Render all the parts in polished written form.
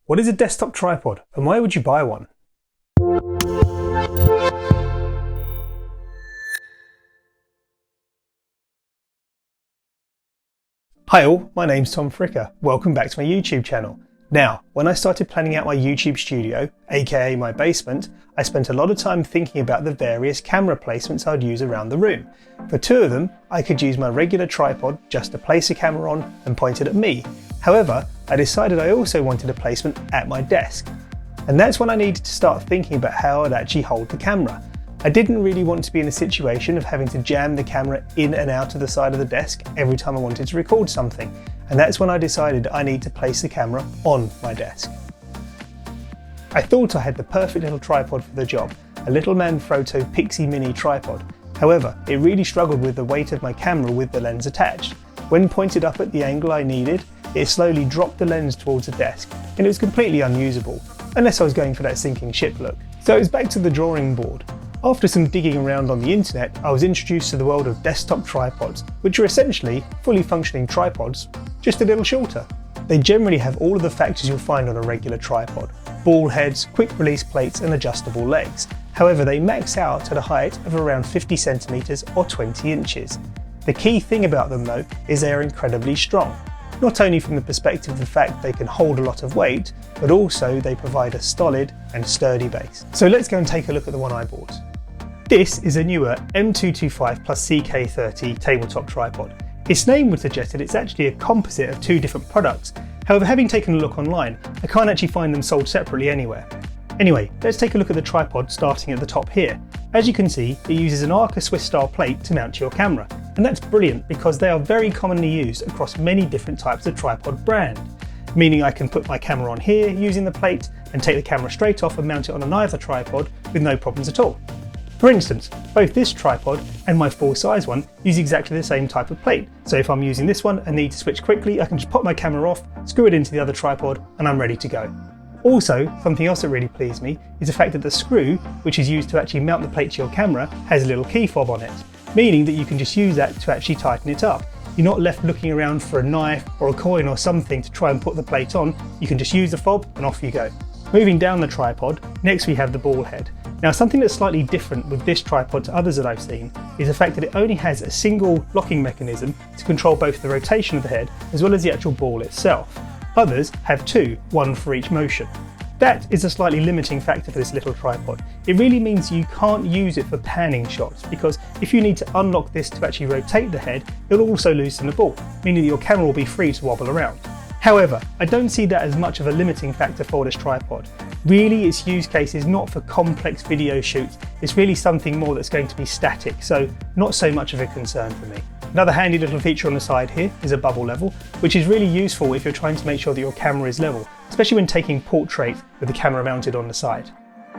What is a desktop tripod and why would you buy one? Hi all, my name's Tom Fricker. Welcome back to my YouTube channel. Now, when I started planning out my YouTube studio, aka my basement, I spent a lot of time thinking about the various camera placements I'd use around the room. For two of them, I could use my regular tripod just to place a camera on and point it at me. However, I decided I also wanted a placement at my desk. And that's when I needed to start thinking about how I'd actually hold the camera. I didn't really want to be in a situation of having to jam the camera in and out of the side of the desk every time I wanted to record something. And that's when I decided I need to place the camera on my desk. I thought I had the perfect little tripod for the job, a little Manfrotto Pixie Mini tripod. However, it really struggled with the weight of my camera with the lens attached. When pointed up at the angle I needed, it slowly dropped the lens towards the desk, and it was completely unusable, unless I was going for that sinking ship look. So it was back to the drawing board. After some digging around on the internet, I was introduced to the world of desktop tripods, which are essentially fully functioning tripods, just a little shorter. They generally have all of the factors you'll find on a regular tripod: ball heads, quick release plates and adjustable legs. However, they max out at a height of around 50 centimeters or 20 inches. The key thing about them though is they are incredibly strong. Not only from the perspective of the fact they can hold a lot of weight, but also they provide a solid and sturdy base. So let's go and take a look at the one I bought. This is a Neewer M225+CK30 tabletop tripod. Its name would suggest that it's actually a composite of two different products. However, having taken a look online, I can't actually find them sold separately anywhere. Anyway, let's take a look at the tripod starting at the top here. As you can see, it uses an Arca Swiss style plate to mount your camera. And that's brilliant because they are very commonly used across many different types of tripod brand. Meaning I can put my camera on here using the plate and take the camera straight off and mount it on another tripod with no problems at all. For instance, both this tripod and my full size one use exactly the same type of plate. So if I'm using this one and need to switch quickly, I can just pop my camera off, screw it into the other tripod and I'm ready to go. Also, something else that really pleased me is the fact that the screw, which is used to actually mount the plate to your camera, has a little key fob on it, meaning that you can just use that to actually tighten it up. You're not left looking around for a knife or a coin or something to try and put the plate on. You can just use the fob and off you go. Moving down the tripod, next we have the ball head. Now, something that's slightly different with this tripod to others that I've seen is the fact that it only has a single locking mechanism to control both the rotation of the head as well as the actual ball itself. Others have two, one for each motion. That is a slightly limiting factor for this little tripod. It really means you can't use it for panning shots, because if you need to unlock this to actually rotate the head, it'll also loosen the ball, meaning that your camera will be free to wobble around. However, I don't see that as much of a limiting factor for this tripod. Really, its use case is not for complex video shoots, it's really something more that's going to be static, so not so much of a concern for me. Another handy little feature on the side here is a bubble level, which is really useful if you're trying to make sure that your camera is level, especially when taking portrait with the camera mounted on the side.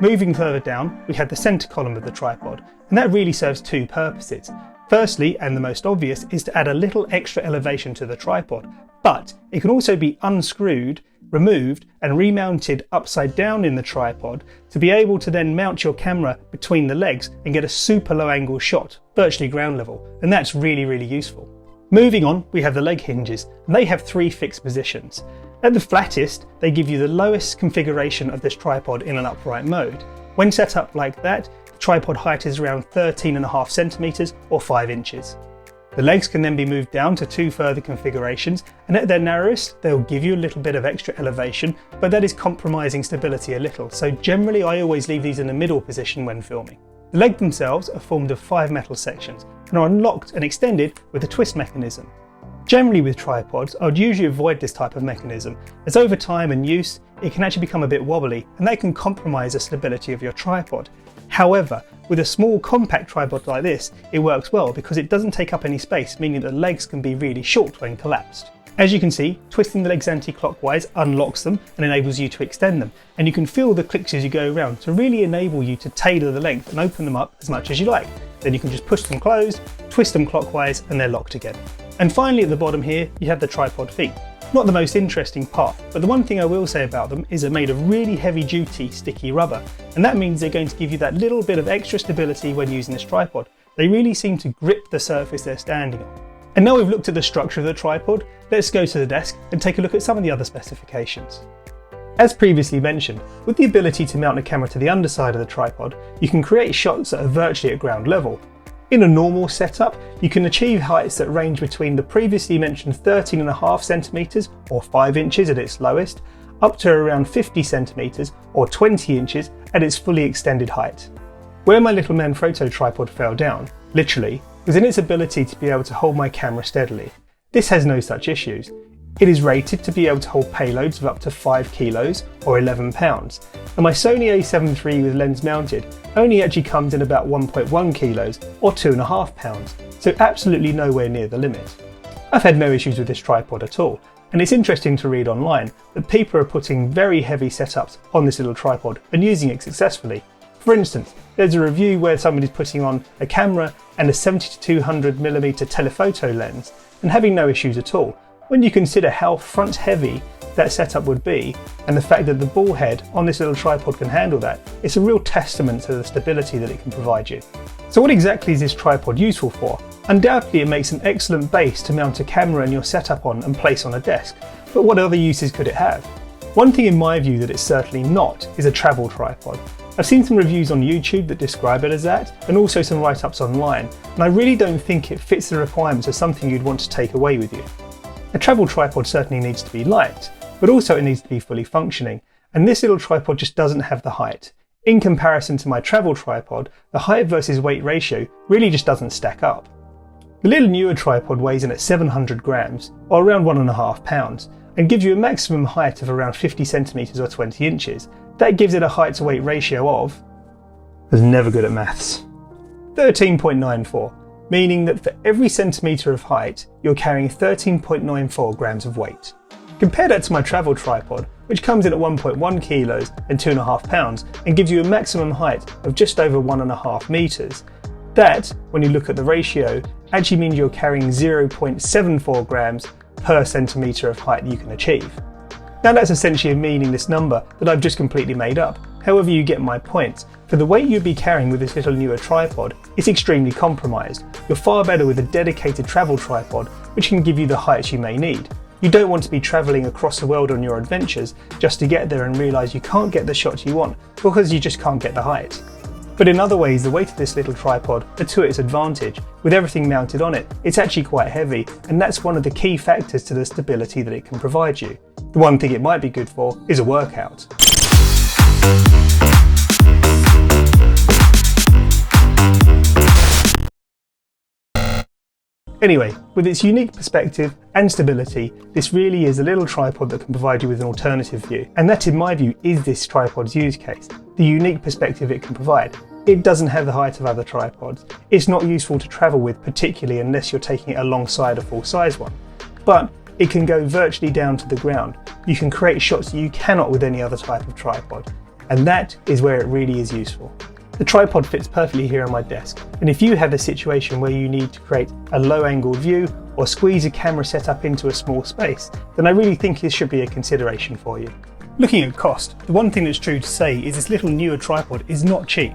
Moving further down, we have the centre column of the tripod, and that really serves two purposes. Firstly, and the most obvious, is to add a little extra elevation to the tripod, but it can also be unscrewed, removed and remounted upside down in the tripod to be able to then mount your camera between the legs and get a super low angle shot, virtually ground level, and that's really, really useful. Moving on, we have the leg hinges, and they have three fixed positions. At the flattest, they give you the lowest configuration of this tripod in an upright mode. When set up like that, the tripod height is around 13.5 centimeters or 5 inches. The legs can then be moved down to two further configurations, and at their narrowest, they'll give you a little bit of extra elevation, but that is compromising stability a little, so generally I always leave these in the middle position when filming. The legs themselves are formed of 5 metal sections and are unlocked and extended with a twist mechanism. Generally with tripods, I would usually avoid this type of mechanism, as over time and use, it can actually become a bit wobbly and that can compromise the stability of your tripod. However, with a small compact tripod like this, it works well because it doesn't take up any space, meaning that the legs can be really short when collapsed. As you can see, twisting the legs anti-clockwise unlocks them and enables you to extend them, and you can feel the clicks as you go around to really enable you to tailor the length and open them up as much as you like. Then you can just push them closed, twist them clockwise and they're locked again. And finally at the bottom here, you have the tripod feet. Not the most interesting part, but the one thing I will say about them is they're made of really heavy duty sticky rubber, and that means they're going to give you that little bit of extra stability when using this tripod. They really seem to grip the surface they're standing on. And now we've looked at the structure of the tripod, let's go to the desk and take a look at some of the other specifications. As previously mentioned, with the ability to mount a camera to the underside of the tripod, you can create shots that are virtually at ground level. In a normal setup, you can achieve heights that range between the previously mentioned 13.5 centimeters or 5 inches at its lowest, up to around 50 centimeters or 20 inches at its fully extended height. Where my little Manfrotto tripod fell down, literally, was in its ability to be able to hold my camera steadily. This has no such issues. It is rated to be able to hold payloads of up to 5 kilos or 11 pounds, and my Sony a7 III with lens mounted only actually comes in about 1.1 kilos or 2.5 pounds, so absolutely nowhere near the limit. I've had no issues with this tripod at all, and it's interesting to read online that people are putting very heavy setups on this little tripod and using it successfully. For instance, there's a review where somebody's putting on a camera and a 70-200mm telephoto lens and having no issues at all. When you consider how front heavy that setup would be and the fact that the ball head on this little tripod can handle that, it's a real testament to the stability that it can provide you. So what exactly is this tripod useful for? Undoubtedly it makes an excellent base to mount a camera and your setup on and place on a desk, but what other uses could it have? One thing in my view that it's certainly not is a travel tripod. I've seen some reviews on YouTube that describe it as that, and also some write-ups online, and I really don't think it fits the requirements of something you'd want to take away with you. A travel tripod certainly needs to be light, but also it needs to be fully functioning, and this little tripod just doesn't have the height. In comparison to my travel tripod, the height versus weight ratio really just doesn't stack up. The little Neewer tripod weighs in at 700 grams, or around 1.5 pounds, and gives you a maximum height of around 50 centimeters or 20 inches. That gives it a height to weight ratio of, I was never good at maths, 13.94. Meaning that for every centimetre of height, you're carrying 13.94 grams of weight. Compare that to my travel tripod, which comes in at 1.1 kilos and 2.5 pounds and gives you a maximum height of just over 1.5 metres. That, when you look at the ratio, actually means you're carrying 0.74 grams per centimetre of height that you can achieve. Now that's essentially a meaningless number that I've just completely made up. However, you get my point. For the weight you'd be carrying with this little Neewer tripod, it's extremely compromised. You're far better with a dedicated travel tripod, which can give you the heights you may need. You don't want to be travelling across the world on your adventures just to get there and realise you can't get the shots you want because you just can't get the height. But in other ways, the weight of this little tripod are to its advantage. With everything mounted on it, it's actually quite heavy, and that's one of the key factors to the stability that it can provide you. The one thing it might be good for is a workout. Anyway, with its unique perspective and stability, this really is a little tripod that can provide you with an alternative view. And that, in my view, is this tripod's use case. The unique perspective it can provide. It doesn't have the height of other tripods. It's not useful to travel with, particularly unless you're taking it alongside a full-size one. But it can go virtually down to the ground. You can create shots that you cannot with any other type of tripod. And that is where it really is useful. The tripod fits perfectly here on my desk, and if you have a situation where you need to create a low angle view or squeeze a camera setup into a small space, then I really think this should be a consideration for you. Looking at cost, the one thing that's true to say is this little Neewer tripod is not cheap.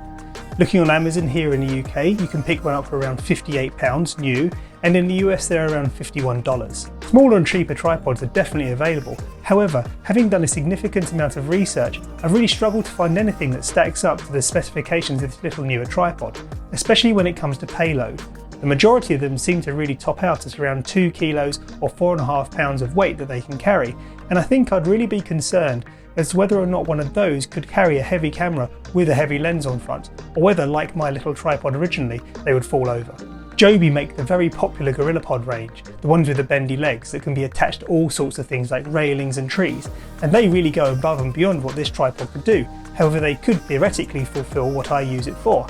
Looking on Amazon here in the UK, you can pick one up for around £58 new, and in the US they're around $51. Smaller and cheaper tripods are definitely available. However, having done a significant amount of research, I've really struggled to find anything that stacks up to the specifications of this little Neewer tripod, especially when it comes to payload. The majority of them seem to really top out at around 2 kilos or 4.5 pounds of weight that they can carry, and I think I'd really be concerned as to whether or not one of those could carry a heavy camera with a heavy lens on front, or whether, like my little tripod originally, they would fall over. Joby make the very popular GorillaPod range, the ones with the bendy legs that can be attached to all sorts of things like railings and trees, and they really go above and beyond what this tripod could do. However, they could theoretically fulfill what I use it for.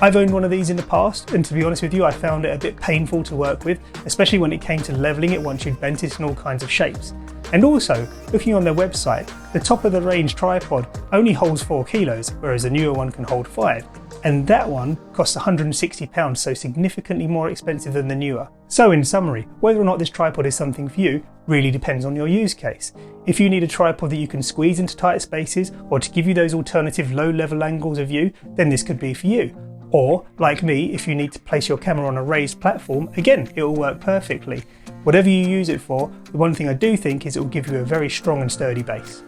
I've owned one of these in the past, and to be honest with you, I found it a bit painful to work with, especially when it came to levelling it once you'd bent it in all kinds of shapes. And also, looking on their website, the top of the range tripod only holds 4 kilos, whereas a newer one can hold 5. And that one costs £160, so significantly more expensive than the Neewer. So in summary, whether or not this tripod is something for you really depends on your use case. If you need a tripod that you can squeeze into tight spaces, or to give you those alternative low level angles of view, then this could be for you. Or, like me, if you need to place your camera on a raised platform, again, it will work perfectly. Whatever you use it for, the one thing I do think is it will give you a very strong and sturdy base.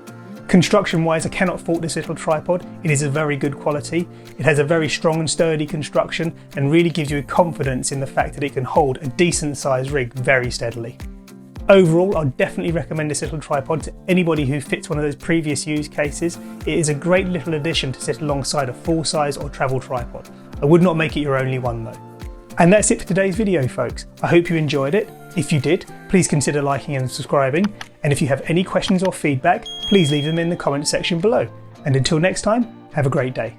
Construction wise, I cannot fault this little tripod. It is a very good quality. It has a very strong and sturdy construction and really gives you confidence in the fact that it can hold a decent sized rig very steadily. Overall, I'd definitely recommend this little tripod to anybody who fits one of those previous use cases. It is a great little addition to sit alongside a full size or travel tripod. I would not make it your only one though. And that's it for today's video, folks. I hope you enjoyed it. If you did, please consider liking and subscribing. And if you have any questions or feedback, please leave them in the comment section below. And until next time, have a great day.